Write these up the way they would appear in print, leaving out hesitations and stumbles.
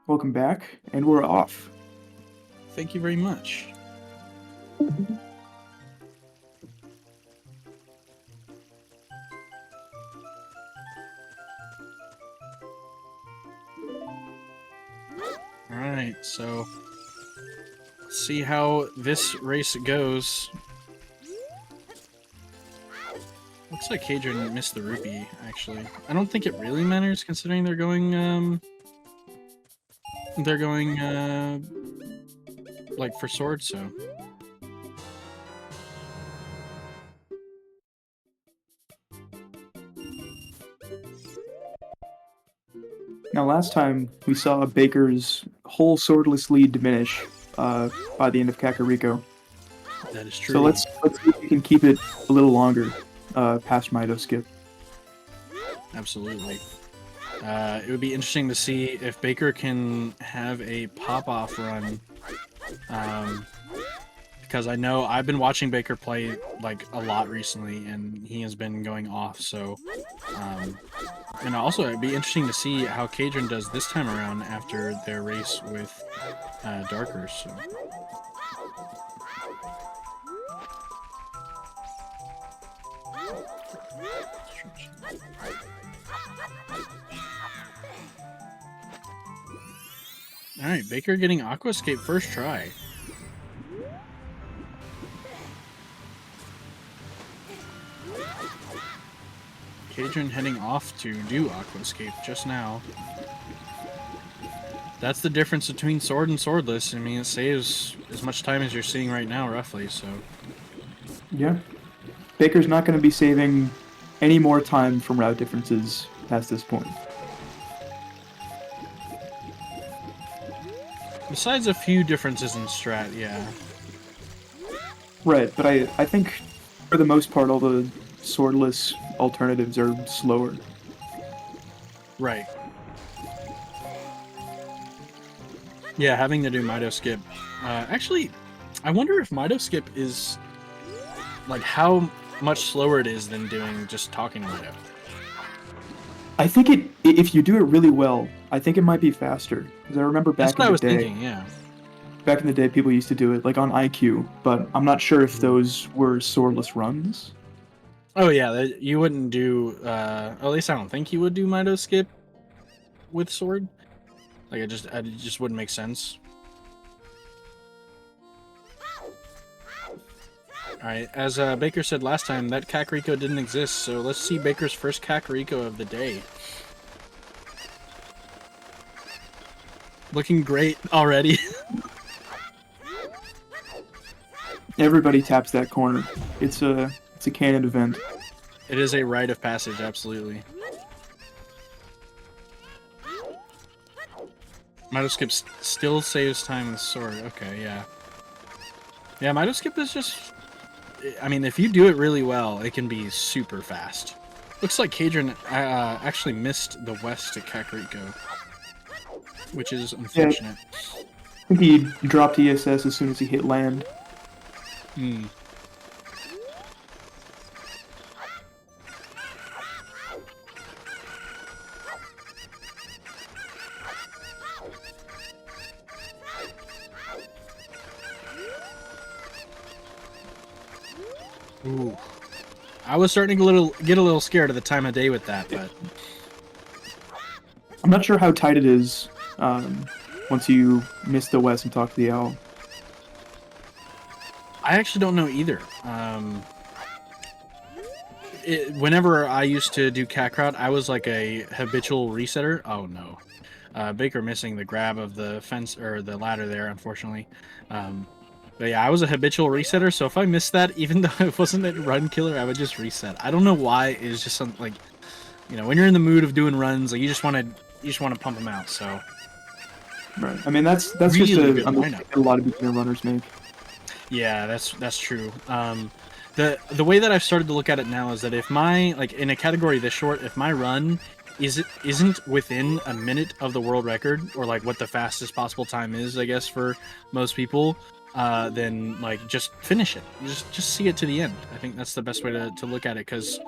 Welcome back, and we're off. Thank you very much. Alright, so let's see how this race goes. Looks like Caidren missed the rupee, actually. I don't think it really matters considering they're going like for sword, so. Now, last time we saw Baker's whole swordless lead diminish by the end of Kakariko. That is true. So let's see if we can keep it a little longer past Mido Skip. Absolutely. It would be interesting to see if Baker can have a pop-off run. Because I know I've been watching Baker play like a lot recently, and he has been going off. So, and also it'd be interesting to see how Caidren does this time around after their race with Darkers. So. All right, Baker getting Aqua Escape first try. Caidren heading off to do Aqua Escape just now. That's the difference between sword and swordless. I mean, it saves as much time as you're seeing right now, roughly, so. Yeah. Baker's not going to be saving any more time from route differences past this point. Besides a few differences in strat, yeah. Right, but I think for the most part all the swordless alternatives are slower. Right. Yeah, having to do Mido Skip. Actually, I wonder if Mido Skip is like how much slower it is than doing just talking to Mido. I think if you do it really well, I think it might be faster. Because I remember back That's what in I the was day, thinking, yeah. back in the day, people used to do it like on IQ, but I'm not sure if those were swordless runs. Oh yeah, you wouldn't do. At least I don't think you would do Mido Skip with sword. Like it just wouldn't make sense. Alright, as Baker said last time, that Kakariko didn't exist, so let's see Baker's first Kakariko of the day. Looking great already. Everybody taps that corner. It's a canon event. It is a rite of passage, absolutely. Mido Skip still saves time with sword. Okay, yeah. Yeah, Mido Skip is just... I mean, if you do it really well, it can be super fast. Looks like Caidren actually missed the west to Kakariko, which is unfortunate. Yeah, I think he dropped ESS as soon as he hit land. Hmm. Ooh. I was starting to get a little scared at the time of day with that, but I'm not sure how tight it is once you miss the west and talk to the owl. I actually don't know either. Whenever I used to do Kakarot, I was like a habitual resetter. Oh no. Baker missing the grab of the fence or the ladder there, unfortunately. But yeah, I was a habitual resetter, so if I missed that, even though it wasn't a run killer, I would just reset. I don't know why. It's just something like, you know, when you're in the mood of doing runs, like you just want to pump them out. So. Right. I mean, that's Really just good a mistake that a lot of beginner runners make. Yeah, that's true. The way that I've started to look at it now is that if my, like in a category this short, if my run isn't within a minute of the world record, or like what the fastest possible time is, I guess for most people, then like just finish it. Just see it to the end. I think that's the best way to look at it, because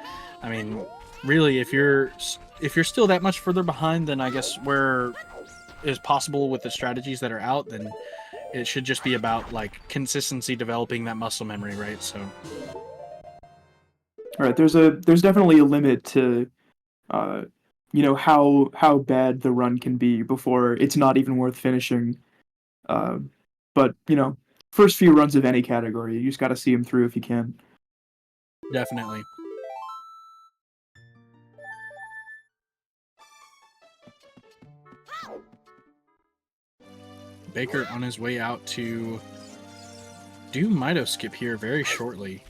I mean, really, if you're still that much further behind, then I guess is possible with the strategies that are out, then it should just be about like consistency, developing that muscle memory, right? So All right, there's definitely a limit to how bad the run can be before it's not even worth finishing. Uh, but first few runs of any category, you just got to see them through if you can. definitely. Baker on his way out to do Mido skip here very shortly.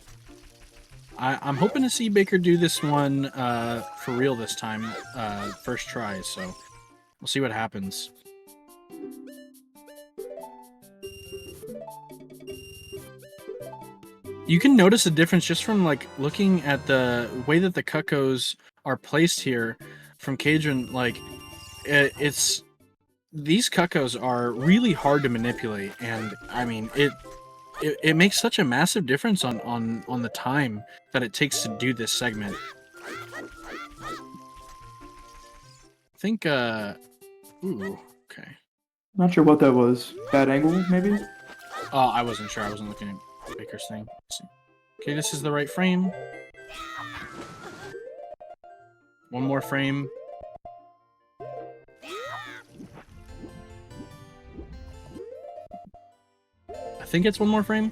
I'm hoping to see Baker do this one for real this time, first try, so we'll see what happens. You can notice a difference just from like looking at the way that the cuckoos are placed here from Caidren. Like it's these cuckoos are really hard to manipulate, and I mean it makes such a massive difference on the time that it takes to do this segment. I think ooh, okay. Not sure what that was. Bad angle, maybe? Oh, I wasn't sure. I wasn't looking at Baker's thing. Let's see. Okay, this is the right frame. One more frame. I think it's one more frame.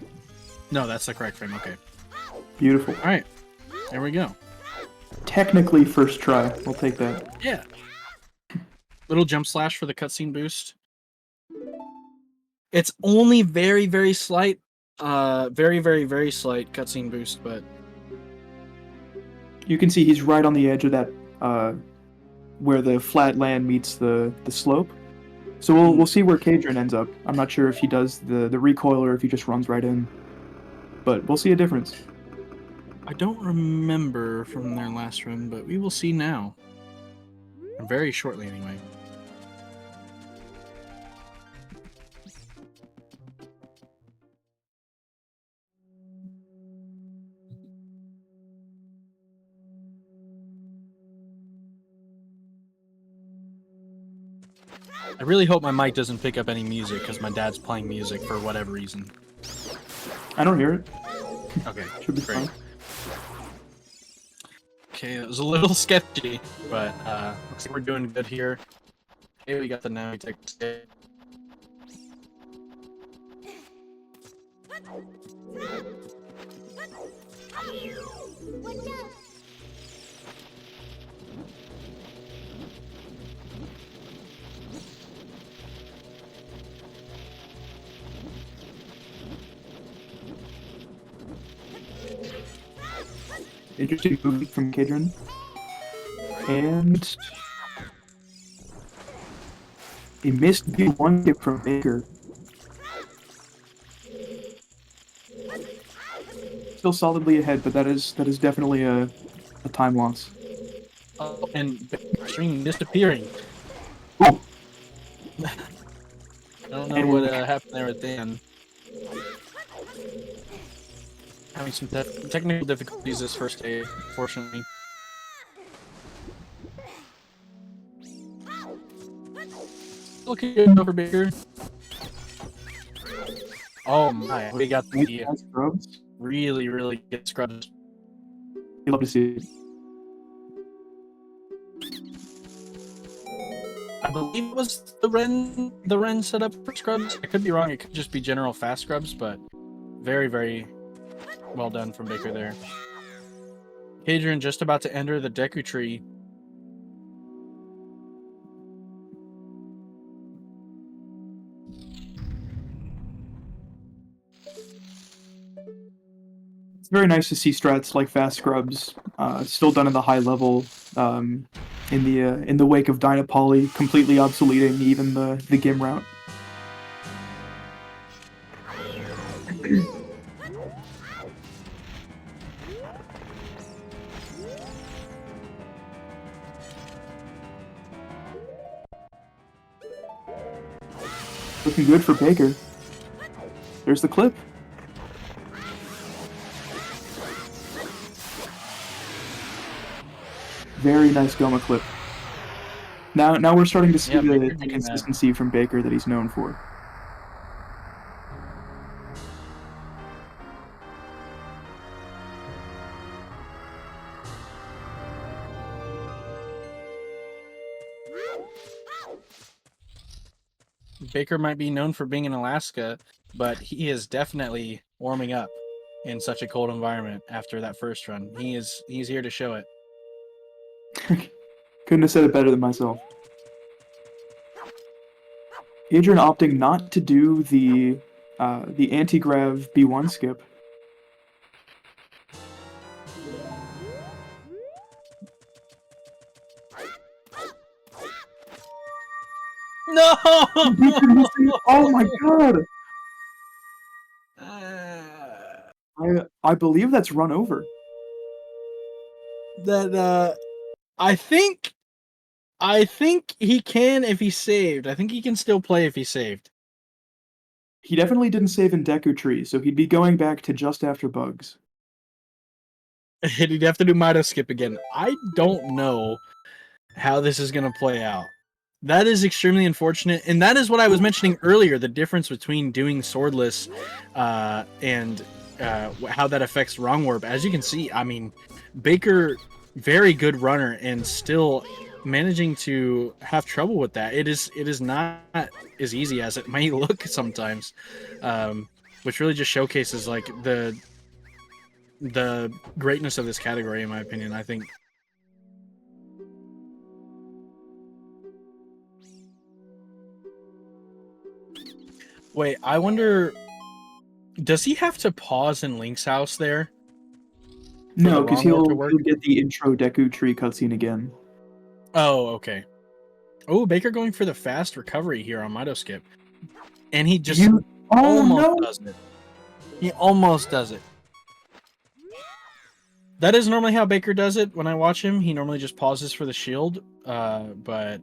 No, that's the correct frame. Okay. Beautiful. All right. There we go. Technically first try. We'll take that. Yeah. Little jump slash for the cutscene boost. It's only very, very slight, very, very, very slight cutscene boost, but You can see he's right on the edge of that, where the flat land meets the slope. So we'll see where Caidren ends up. I'm not sure if he does the recoil or if he just runs right in, but we'll see a difference. I don't remember from their last run, but we will see now. Very shortly, anyway. I really hope my mic doesn't pick up any music because my dad's playing music for whatever reason. I don't hear it. Okay, Should be great. fine. Okay, it was a little sketchy, but looks like we're doing good here. Okay, we got the now tech. Interesting movement from Caidren. And a missed B1 tip from Baker. Still solidly ahead, but that is definitely a time loss. Oh, and string disappearing. Ooh. I don't know what happened there at the end. Having some technical difficulties this first day, unfortunately. Looking good over Baker. Oh my, we got the Scrubs. really, really good scrubs. You love to see it. I believe it was the Ren setup for scrubs. I could be wrong. It could just be general fast scrubs, but very, very well done from Baker there. Caidren just about to enter the Deku tree. It's very nice to see strats like fast scrubs still done at the high level in the wake of Dynapoly completely obsoleting even the Gim route. Looking good for Baker. There's the clip. Very nice Goma clip. Now we're starting to see Yeah, Baker the doing that. consistency from Baker that he's known for. Baker might be known for being in Alaska, but he is definitely warming up in such a cold environment after that first run. He's here to show it. Couldn't have said it better than myself. Adrian opting not to do the anti-grav B1 skip. No! Oh my god! I believe that's run over. That I think he can if he's saved. I think he can still play if he's saved. He definitely didn't save in Deku Tree, so he'd be going back to just after bugs. He'd have to do Mido skip again. I don't know how this is going to play out. That is extremely unfortunate, and that is what I was mentioning earlier, the difference between doing swordless and how that affects wrong warp. As you can see, I mean, Baker, very good runner, and still managing to have trouble with that. It is not as easy as it might look sometimes, which really just showcases like the greatness of this category, in my opinion. I think. Wait, I wonder, does he have to pause in Link's house there? No, because he'll get the intro Deku Tree cutscene again. Oh, okay. Oh, Baker going for the fast recovery here on Mido skip. And he just almost does it. He almost does it. That is normally how Baker does it when I watch him. He normally just pauses for the shield, but...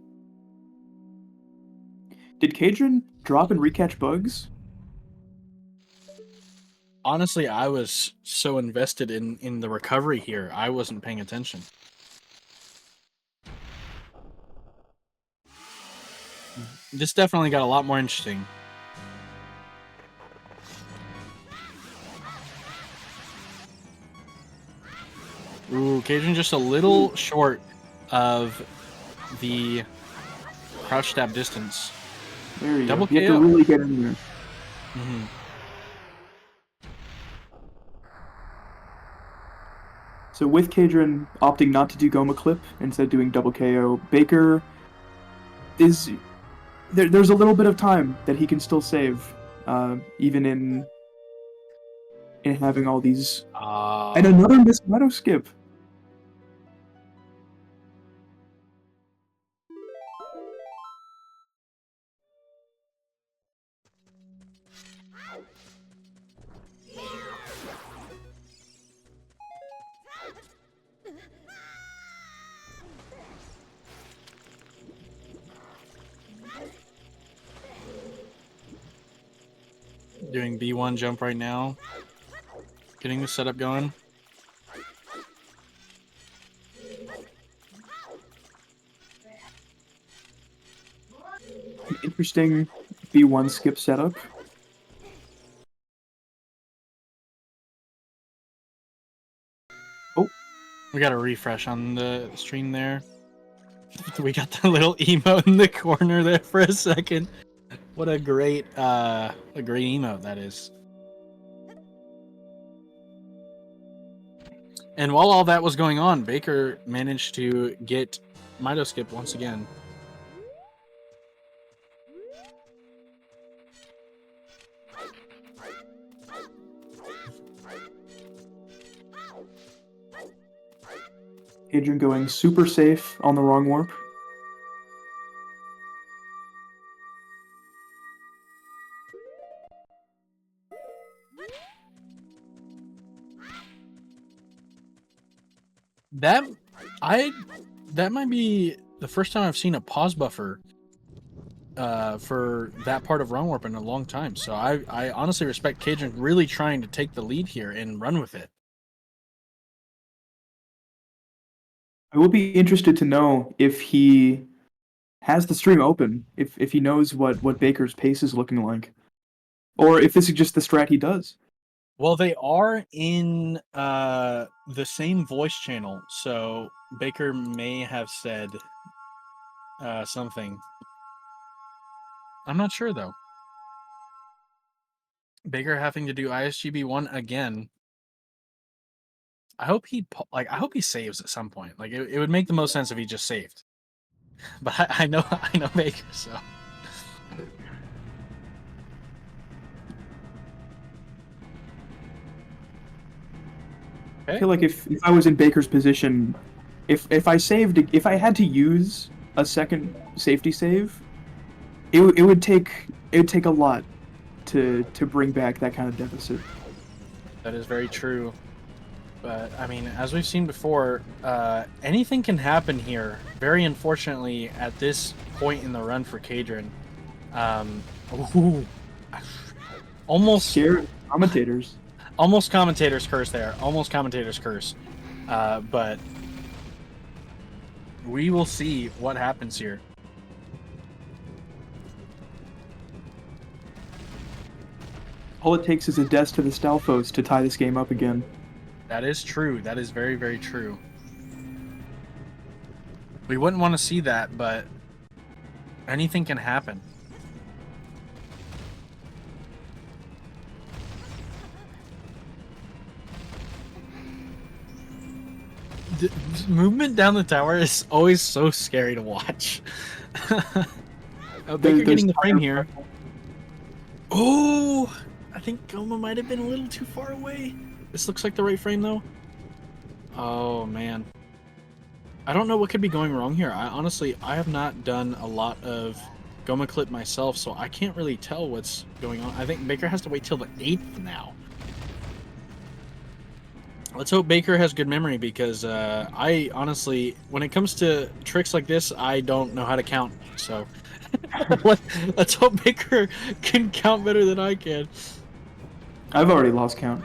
Did Caidren drop and recatch bugs? Honestly, I was so invested in the recovery here, I wasn't paying attention. This definitely got a lot more interesting. Ooh, Caidren just a little short of the crouch stab distance. There you Double go. You have to really get in there. Mm-hmm. So with Caidren opting not to do Goma Clip, instead doing double KO, Baker is... There's a little bit of time that he can still save, even in having all these... And another missed Mido skip! Doing B1 jump right now. Getting the setup going. Interesting B1 skip setup. Oh. We got a refresh on the stream there. We got the little emote in the corner there for a second. What a great emote that is. And while all that was going on, Baker managed to get Mido skip once again. Adrian going super safe on the wrong warp. That might be the first time I've seen a pause buffer for that part of wrong warp in a long time. So I honestly respect Caidren really trying to take the lead here and run with it. I will be interested to know if he has the stream open if he knows what Baker's pace is looking like, or if this is just the strat he does. Well, they are in the same voice channel, so Baker may have said something. I'm not sure though. Baker having to do ISGB1 again. I hope he saves at some point. Like it would make the most sense if he just saved. But I know Baker, so. I feel like if I was in Baker's position, if I had to use a second safety save, it would take a lot to bring back that kind of deficit. That is very true. But I mean, as we've seen before, anything can happen here. Very unfortunately, at this point in the run for Caidren, almost scared commentators. Almost commentators curse there. Almost commentators curse. But we will see what happens here. All it takes is a death to the Stalfos to tie this game up again. That is true. That is very, very true. We wouldn't want to see that, but anything can happen. The movement down the tower is always so scary to watch. Baker getting the frame here. Oh, I think Goma might have been a little too far away. This looks like the right frame though. Oh man, I don't know what could be going wrong here. I have not done a lot of Goma clip myself, so I can't really tell what's going on. I think Baker has to wait till the 8th now. Let's hope Baker has good memory, because I honestly, when it comes to tricks like this, I don't know how to count. So let's hope Baker can count better than I can. I've already lost count.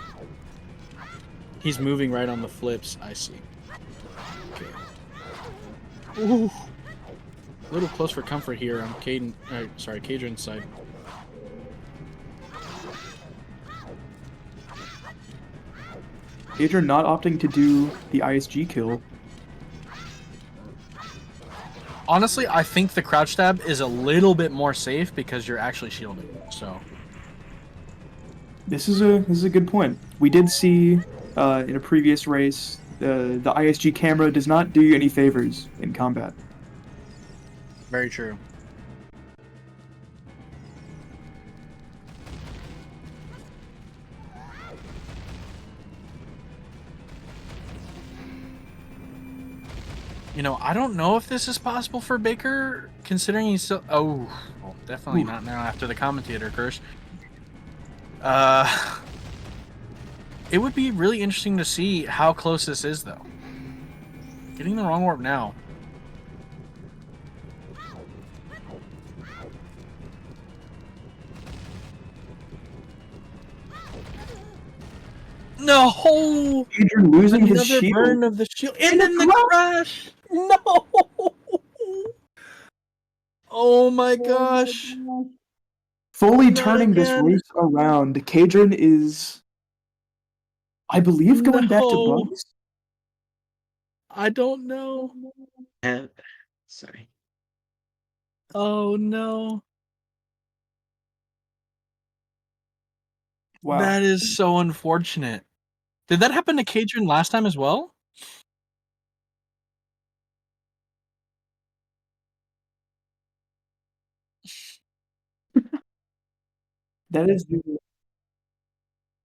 He's moving right on the flips. I see. Okay. Ooh. A little close for comfort here on Caidren's side. Caidren not opting to do the ISG kill. Honestly, I think the crouch stab is a little bit more safe because you're actually shielding. So this is a good point. We did see in a previous race the ISG camera does not do you any favors in combat. Very true. You know, I don't know if this is possible for Baker, considering he's still... Oh, well, definitely not now after the commentator curse. It would be really interesting to see how close this is, though. Getting the wrong warp now. No! Caidren losing his Another shield. burn of the shield. And then the crash! No! Oh my gosh. Fully Not turning this again. race around. Caidren is, I believe, going back to No. bugs. I don't know. Sorry. Oh no. Wow. That is so unfortunate. Did that happen to Caidren last time as well? That is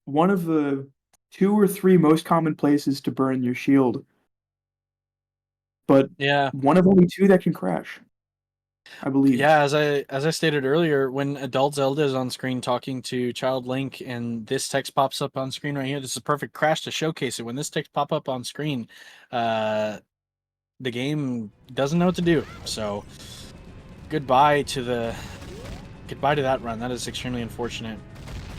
one of the 2 or 3 most common places to burn your shield. But Yeah. one of only 2 that can crash, I believe. Yeah, as I stated earlier, when adult Zelda is on screen talking to child Link and this text pops up on screen right here, this is a perfect crash to showcase it. When this text pop up on screen, the game doesn't know what to do. So goodbye to that run. That is extremely unfortunate.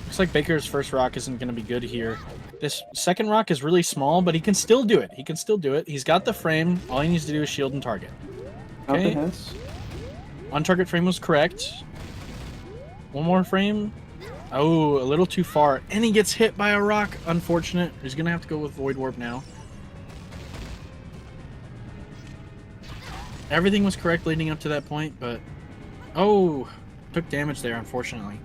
Looks like Baker's first rock isn't going to be good here. This second rock is really small, but he can still do it. He can still do it. He's got the frame. All he needs to do is shield and target. Got the Okay. hits. On target frame was correct. One more frame. Oh, a little too far. And he gets hit by a rock. Unfortunate. He's going to have to go with Void Warp now. Everything was correct leading up to that point, but... Oh, took damage there, unfortunately.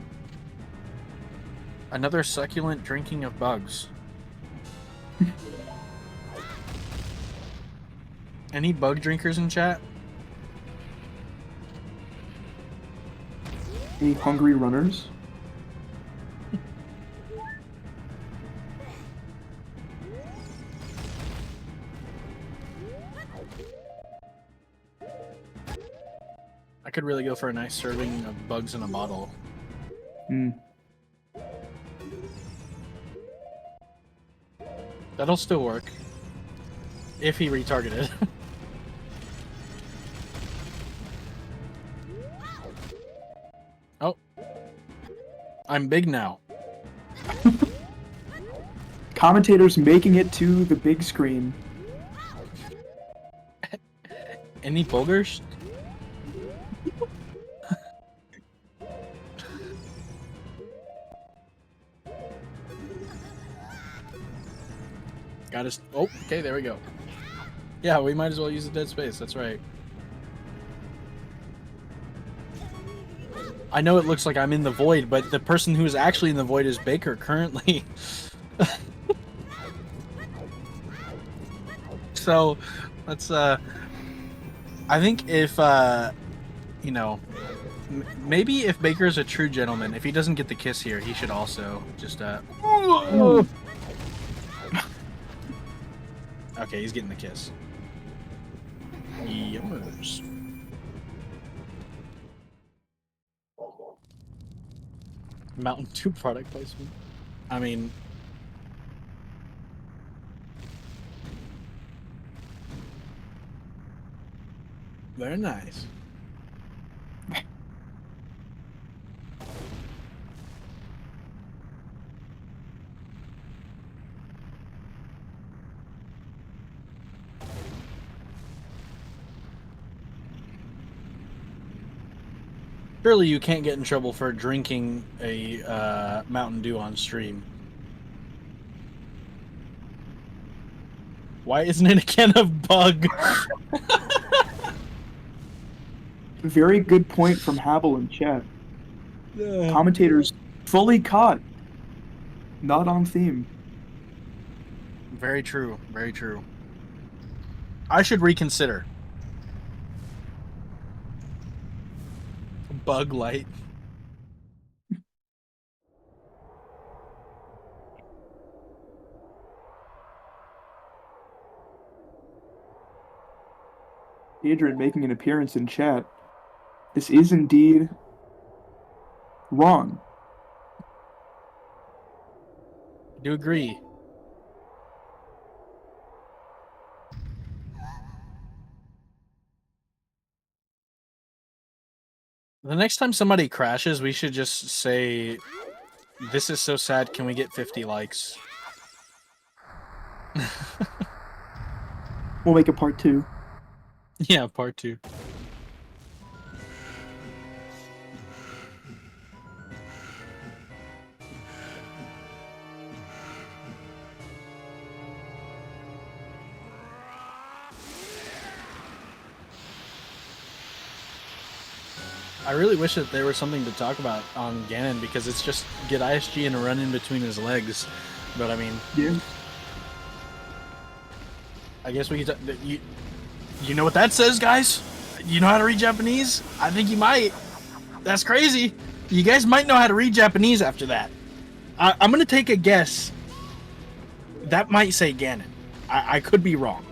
Another succulent drinking of bugs. Any bug drinkers in chat? Any hungry runners? I could really go for a nice serving of bugs in a bottle. Hmm. That'll still work. If he retargeted. Oh. I'm big now. Commentators making it to the big screen. Any boogers? Got us. Oh, okay, there we go. Yeah, we might as well use the dead space. That's right. I know it looks like I'm in the void, but the person who is actually in the void is Baker currently. So, let's, I think if, you know, maybe if Baker's a true gentleman, if he doesn't get the kiss here, he should also just, Okay, he's getting the kiss. Yummers. Mountain Dew product placement. I mean... Very nice. Surely you can't get in trouble for drinking a Mountain Dew on stream. Why isn't it a can of bug? Very good point from Havel in chat. Commentators fully caught. Not on theme. Very true. Very true. I should reconsider. Bug light. Caidren making an appearance in chat. This is indeed wrong. I do agree. The next time somebody crashes, we should just say, "This is so sad, can we get 50 likes?" We'll make a part 2. Yeah, part 2. I really wish that there was something to talk about on Ganon, because it's just get ISG and a run in between his legs. But I mean, Yeah. I guess we could. You know what that says, guys? You know how to read Japanese? I think you might. That's crazy. You guys might know how to read Japanese after that. I'm gonna take a guess. That might say Ganon. I could be wrong.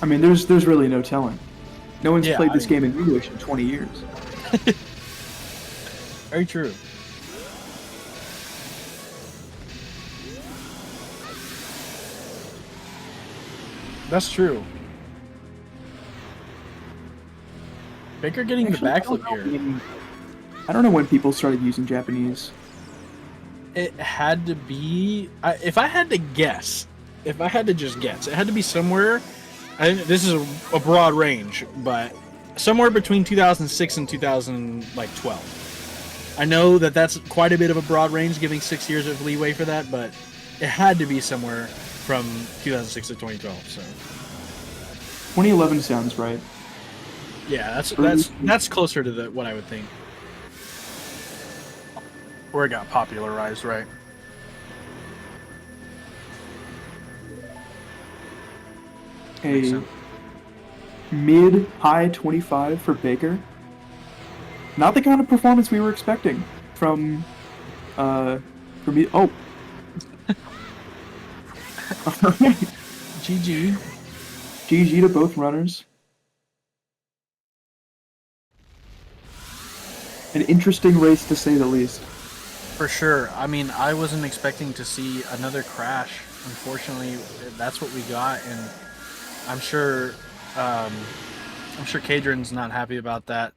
I mean, there's really no telling. No one's Yeah, played this game in English in 20 years. Very true. That's true. Baker getting Actually, the backflip here. I don't know when people started using Japanese. It had to be... if I had to guess, if I had to just guess, it had to be somewhere... this is a broad range, but somewhere between 2006 and 2012. I know that that's quite a bit of a broad range, giving 6 years of leeway for that, but it had to be somewhere from 2006 to 2012. So 2011 sounds right. yeah, that's closer to what I would think. Where it got popularized, right? Makes A sense. mid-high 25 for Baker. Not the kind of performance we were expecting from me. Oh. GG. GG to both runners. An interesting race to say the least. For sure. I mean, I wasn't expecting to see another crash. Unfortunately, that's what we got, and I'm sure Caidren's not happy about that.